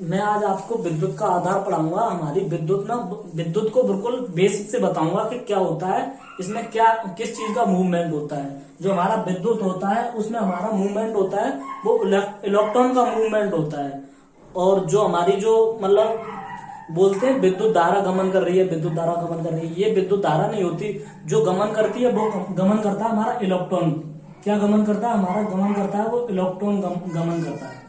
मैं आज आपको विद्युत का आधार पढ़ाऊंगा। हमारी विद्युत को बिल्कुल बेसिक से बताऊंगा कि क्या होता है, इसमें क्या किस चीज का मूवमेंट होता है। जो हमारा विद्युत होता है उसमें हमारा मूवमेंट होता है वो इलेक्ट्रॉन का मूवमेंट होता है। और जो हमारी जो मतलब बोलते हैं विद्युत धारा गमन कर रही है, विद्युत धारा गमन कर रही है, ये विद्युत धारा नहीं होती। जो गमन करती है वो गमन करता है हमारा इलेक्ट्रॉन। क्या गमन करता है? हमारा गमन करता है वो इलेक्ट्रॉन गमन करता है।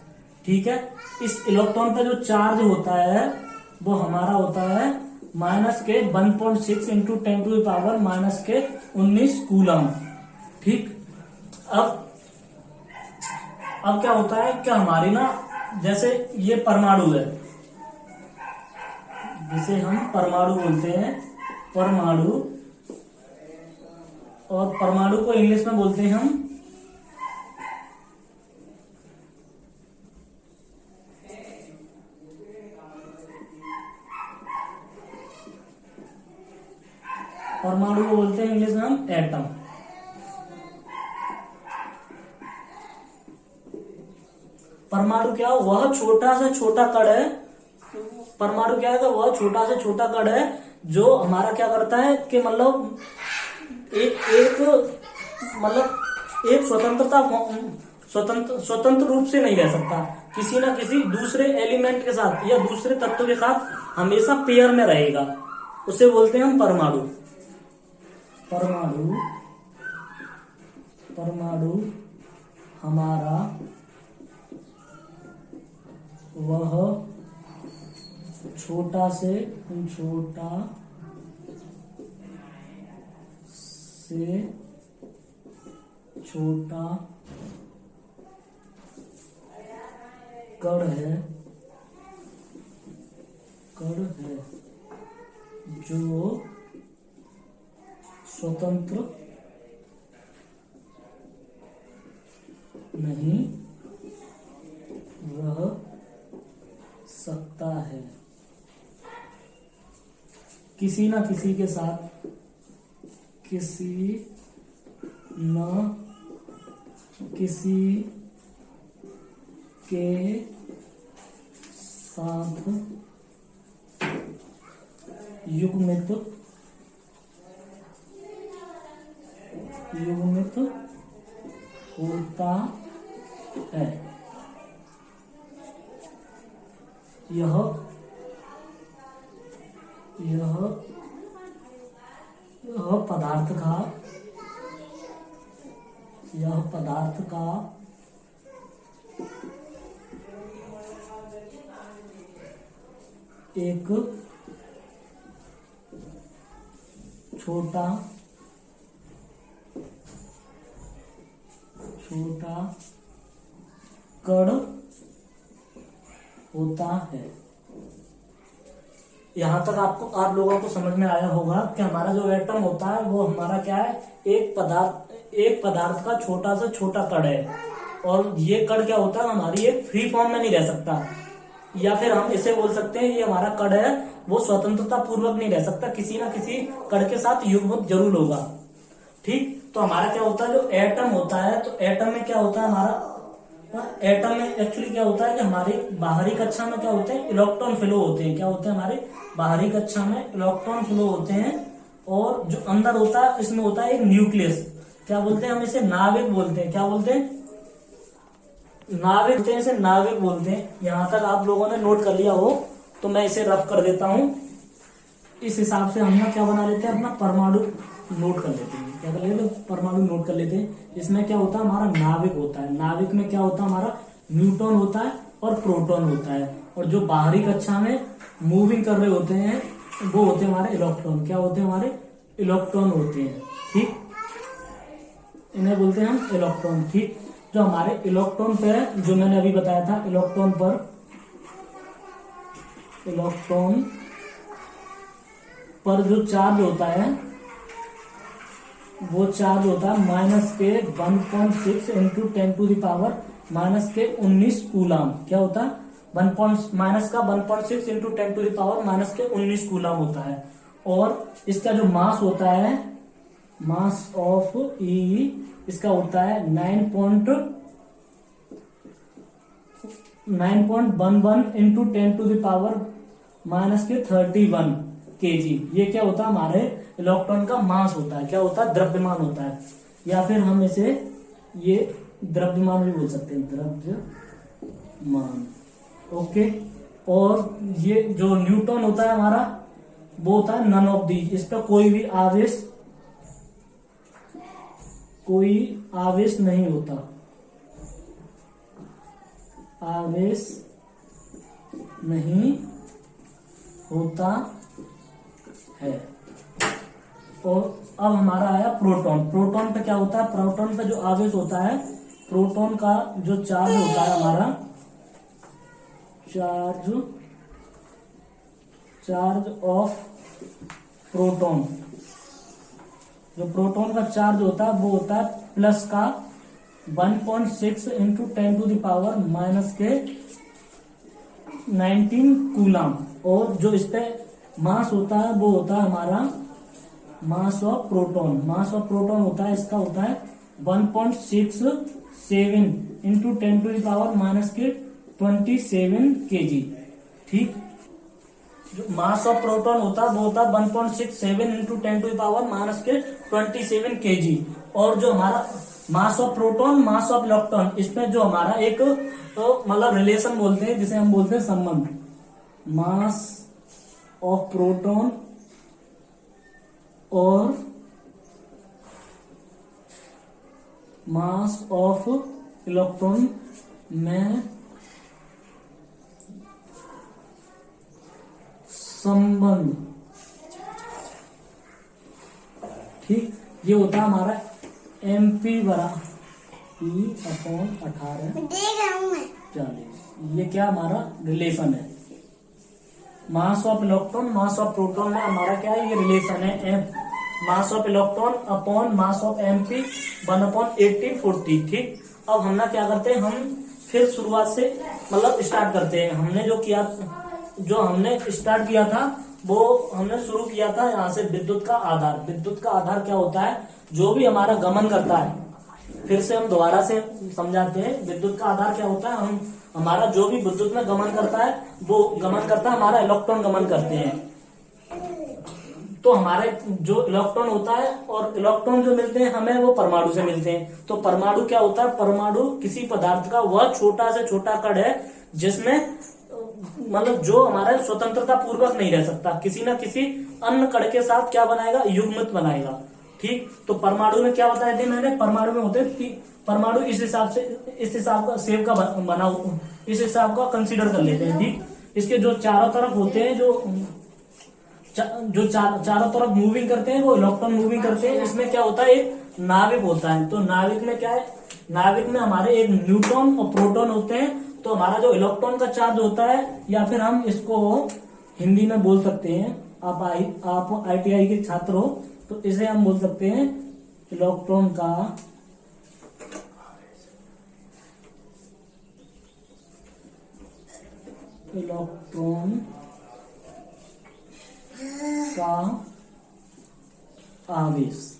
ठीक है। इस इलेक्ट्रॉन का जो चार्ज होता है वो हमारा होता है माइनस के 1.6 इंटू 10⁻⁻⁻ -19 कूलम। ठीक। अब क्या होता है कि हमारी ना, जैसे ये परमाणु है, जिसे हम परमाणु बोलते हैं, परमाणु, और परमाणु को इंग्लिश में बोलते हैं हम परमाणु को बोलते हैं इंग्लिश में हम एटम। परमाणु क्या, वह छोटा से छोटा कण है। परमाणु क्या है? वह छोटा से छोटा कण है जो हमारा क्या करता है कि मतलब एक स्वतंत्र रूप से नहीं रह सकता, किसी ना किसी दूसरे एलिमेंट के साथ या दूसरे तत्व के साथ हमेशा पेयर में रहेगा। उसे बोलते हैं हम परमाणु। परमाणु हमारा वह छोटा से छोटा कण है जो स्वतंत्र नहीं रह सकता है, किसी न किसी के साथ, युग्मित होता है। यह पदार्थ का एक छोटा कण होता है। यहाँ तक आप लोगों को समझ में आया होगा कि हमारा जो एटम होता है वो हमारा क्या है, एक पदार्थ का छोटा से छोटा कण है। और ये कण क्या होता है, हमारी एक फ्री फॉर्म में नहीं रह सकता, या फिर हम इसे बोल सकते हैं ये हमारा कण है वो स्वतंत्रता पूर्वक नहीं रह सकता, किसी ना किसी कण के साथ युग्मित जरूर होगा। ठीक। तो हमारा क्या होता है, जो एटम होता है, तो एटम में क्या होता है हमारा, एटम में एक्चुअली क्या होता है कि हमारी बाहरी कक्षा में क्या होते हैं, इलेक्ट्रॉन फ्लो होते हैं। क्या होते हैं हमारे बाहरी कक्षा में इलेक्ट्रॉन फ्लो होते हैं। और जो अंदर होता है इसमें होता है एक न्यूक्लियस। क्या बोलते हैं हम इसे? नाभिक बोलते हैं। क्या बोलते हैं? नाभिक बोलते हैं, इसे नाभिक बोलते हैं। यहां तक आप लोगों ने नोट कर लिया हो तो मैं इसे रफ कर देता हूं। इस हिसाब से हम क्या बना लेते हैं, अपना परमाणु नोट कर लेते हैं। क्या कर लेते हैं? परमाणु नोट कर लेते हैं। इसमें क्या होता है, हमारा नाभिक होता है। नाभिक में क्या होता है, हमारा न्यूट्रॉन होता है और प्रोटॉन होता है। और जो बाहरी कक्षा में मूविंग कर रहे होते हैं वो होते हैं हमारे इलेक्ट्रॉन। क्या होते हैं? हमारे इलेक्ट्रॉन होते हैं। ठीक। इन्हें बोलते हैं हम इलेक्ट्रॉन। ठीक। जो हमारे इलेक्ट्रॉन पे है, जो मैंने अभी बताया था, इलेक्ट्रॉन पर जो चार्ज होता है वो चार्ज होता है -1.6 इंटू 10⁻⁻19 कूलम। क्या होता है? -1.6 इंटू 10⁻⁻19 कूलम होता है। और इसका जो मास होता है, मास ऑफ ई, इसका होता है 9.11 इंटू 10⁻⁻31 kg। ये क्या होता है, हमारे इलेक्ट्रॉन का मास होता है। क्या होता है, द्रव्यमान होता है, या फिर हम इसे ये द्रव्यमान भी बोल सकते हैं, द्रव्यमान। ओके। और ये जो न्यूटन होता है हमारा, वो होता है नन ऑफ दीज। इस पर कोई आवेश नहीं होता, आवेश नहीं होता है। और अब हमारा आया प्रोटॉन। प्रोटॉन पे क्या होता है, प्रोटॉन पे जो आवेश होता है, प्रोटॉन का जो चार्ज होता है हमारा, चार्ज ऑफ प्रोटॉन, जो प्रोटॉन का चार्ज होता है वो होता है प्लस का 1.6 इंटू 10⁻19 कूलम। और जो इस पे मास होता है वो होता है हमारा mass of proton. Mass of proton होता है, इसका होता है 1.67 इंटू 10⁻27 kg। ठीक। जो मास ऑफ प्रोटॉन होता है वो होता है 1.67 इंटू 10⁻27 kg। और जो हमारा mass of proton, mass of electron, इसमें जो हमारा एक तो मतलब रिलेशन बोलते हैं, जिसे हम बोलते हैं संबंध, मास ऑफ प्रोटॉन और मास ऑफ इलेक्ट्रॉन में संबंध। ठीक। ये होता है हमारा MP बराबर E/1840। ये क्या हमारा रिलेशन है, mass of electron mass of proton में हमारा क्या है, ये रिलेशन है, mass of electron upon mass of MP 1/1840। ठीक। अब हम ना क्या करते हैं, हम फिर शुरुआत से मतलब स्टार्ट करते हैं। हमने स्टार्ट किया था, वो हमने शुरू किया था यहाँ से विद्युत का आधार। विद्युत का आधार क्या होता है, जो भी हमारा गमन करता है। फिर से हम दोबारा से समझाते हैं, विद्युत का आधार क्या होता है, हमारा जो भी विद्युत में गमन करता है, वो गमन करता है, हमारा इलेक्ट्रॉन गमन करते हैं। तो हमारे जो इलेक्ट्रॉन होता है और इलेक्ट्रॉन जो मिलते हैं हमें, वो परमाणु से मिलते हैं। तो परमाणु क्या होता है, परमाणु किसी पदार्थ का वह छोटा से छोटा कण है जिसमें मतलब जो हमारा स्वतंत्रता पूर्वक नहीं रह सकता, किसी न किसी अन्य कण के साथ क्या बनाएगा, युग्मित बनाएगा। ठीक। तो परमाणु में क्या बताया थे मैंने, परमाणु में होते हैं परमाणु इस हिसाब का शेप का बना, इस हिसाब का कंसीडर कर लेते हैं। ठीक। इसके जो चारों तरफ होते हैं, जो चारों तरफ मूविंग करते हैं, वो इलेक्ट्रॉन मूविंग करते हैं। इसमें क्या होता है, एक नाविक होता है। तो नाविक में क्या है, नाविक में हमारे एक न्यूट्रॉन और प्रोटॉन होते हैं। तो हमारा जो इलेक्ट्रॉन का चार्ज होता है, या फिर हम इसको हिंदी में बोल सकते हैं, आप ITI के छात्र हो तो इसे हम बोल सकते हैं इलेक्ट्रॉन का आवेश।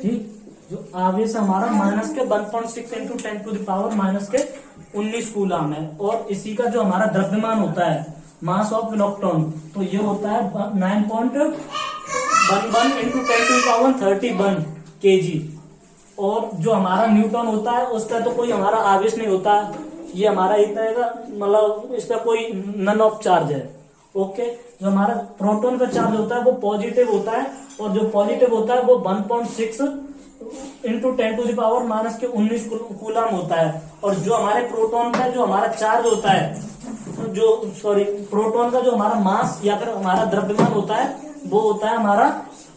ठीक। जो आवेश हमारा माइनस के 1.6 इंटू 10⁻⁻19 कूलम है। और इसी का जो हमारा द्रव्यमान होता है, मास ऑफ इलेक्ट्रॉन, तो ये होता है 9.11 इंटू 10⁻31 kg। और जो हमारा न्यूटन होता है, उसका तो कोई हमारा आवेश नहीं होता, ये हमारा एक तरह का मतलब इसका कोई नन ऑफ चार्ज है। ओके। जो हमारा प्रोटॉन का चार्ज होता है वो पॉजिटिव होता है, और जो पॉजिटिव होता है वो 1.6 इंटू 10⁻⁻19 कूलम होता है। और जो हमारे प्रोटॉन का जो हमारा चार्ज होता है, प्रोटॉन का जो हमारा मास या फिर हमारा द्रव्यमान होता है, वो होता है हमारा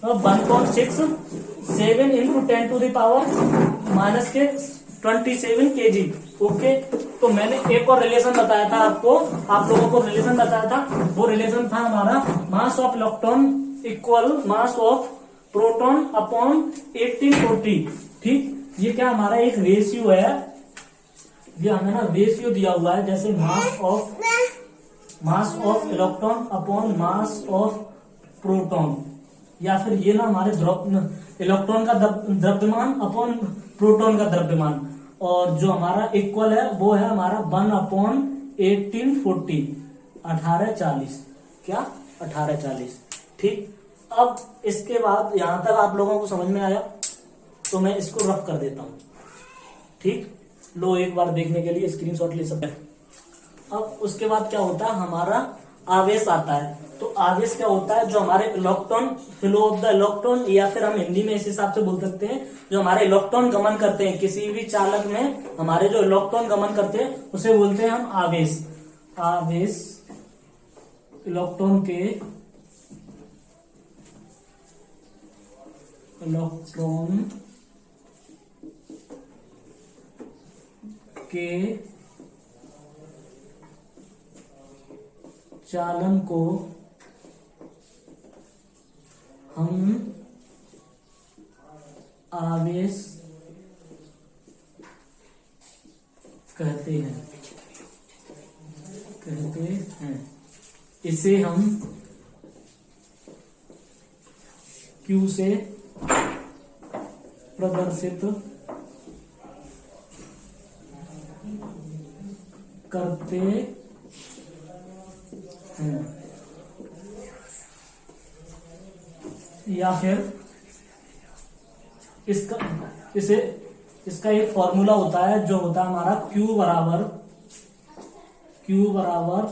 1.67 इंटू 10⁻⁻27 kg। ओके। तो मैंने एक और रिलेशन बताया था आपको, आप लोगों को रिलेशन बताया था, वो रिलेशन था हमारा mass of electron equal mass of proton upon 1840। ठीक। ये क्या हमारा एक रेशियो है, ये हमें ना रेशियो दिया हुआ है, जैसे mass of electron upon mass of proton, या फिर ये ना हमारे इलेक्ट्रॉन का द्रव्यमान अपॉन प्रोटॉन का द्रव्यमान। और जो हमारा इक्वल है वो है हमारा 1/1840, 1840, क्या 1840। ठीक, अब इसके बाद यहां तक आप लोगों को समझ में आया, तो मैं इसको रफ कर देता हूं। ठीक, लो एक बार देखने के लिए स्क्रीनशॉट ले सकते हैं। अब उसके बाद क्या होता है, हमारा आवेश आता है। तो आवेश क्या होता है, जो हमारे electron, flow of the electron, या फिर हम हिंदी में इस हिसाब से बोल सकते हैं, जो हमारे इलेक्ट्रॉन गमन करते हैं किसी भी चालक में, हमारे जो इलेक्ट्रॉन गमन करते हैं उसे बोलते हैं हम आवेश। आवेश इलेक्ट्रॉन के चालन को हम आवेश कहते हैं। इसे हम Q से प्रदर्शित करते हैं, या फिर इसका एक फॉर्मूला होता है, जो होता है हमारा Q बराबर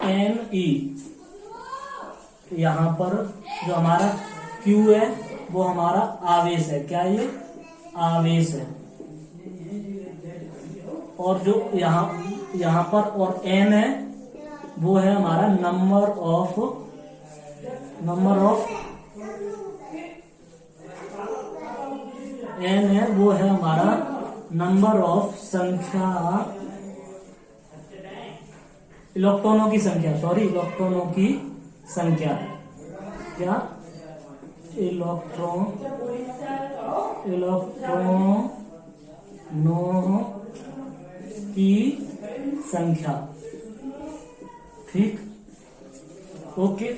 NE। यहां पर जो हमारा Q है वो हमारा आवेश है। क्या ये आवेश है, और जो यहां पर और N है वो है हमारा नंबर ऑफ N है वो है हमारा नंबर ऑफ संख्या, इलेक्ट्रॉनों की संख्या, इलेक्ट्रॉनों की संख्या। क्या इलेक्ट्रॉनों की संख्या। ठीक, ओके।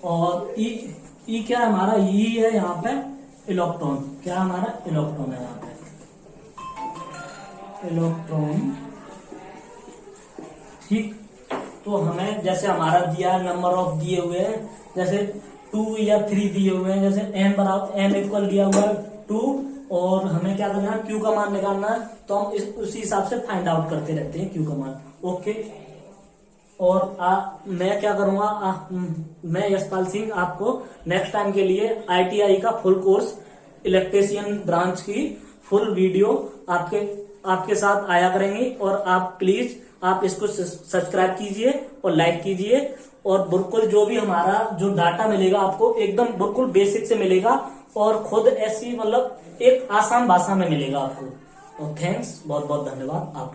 और ई क्या है हमारा, ई है यहाँ पे इलेक्ट्रॉन। क्या हमारा इलेक्ट्रॉन है यहाँ पे, इलेक्ट्रॉन। ठीक, तो हमें जैसे हमारा दिया नंबर ऑफ दिए हुए हैं, जैसे 2 या 3 दिए हुए हैं, जैसे n बराबर n इक्वल दिया हुआ है 2, और हमें क्या करना है, Q का मान निकालना है। तो हम उसी हिसाब से फाइंड आउट करते रहते हैं Q का मान। ओके, और मैं क्या करूंगा, मैं यशपाल सिंह आपको नेक्स्ट टाइम के लिए ITI का फुल कोर्स इलेक्ट्रीशियन ब्रांच की फुल वीडियो आपके साथ आया करेंगी। और आप प्लीज आप इसको सब्सक्राइब कीजिए और लाइक कीजिए, और बिल्कुल जो भी हमारा जो डाटा मिलेगा आपको एकदम बिल्कुल बेसिक से मिलेगा, और खुद ऐसी मतलब एक आसान भाषा में मिलेगा आपको। और थैंक्स, बहुत बहुत धन्यवाद आप।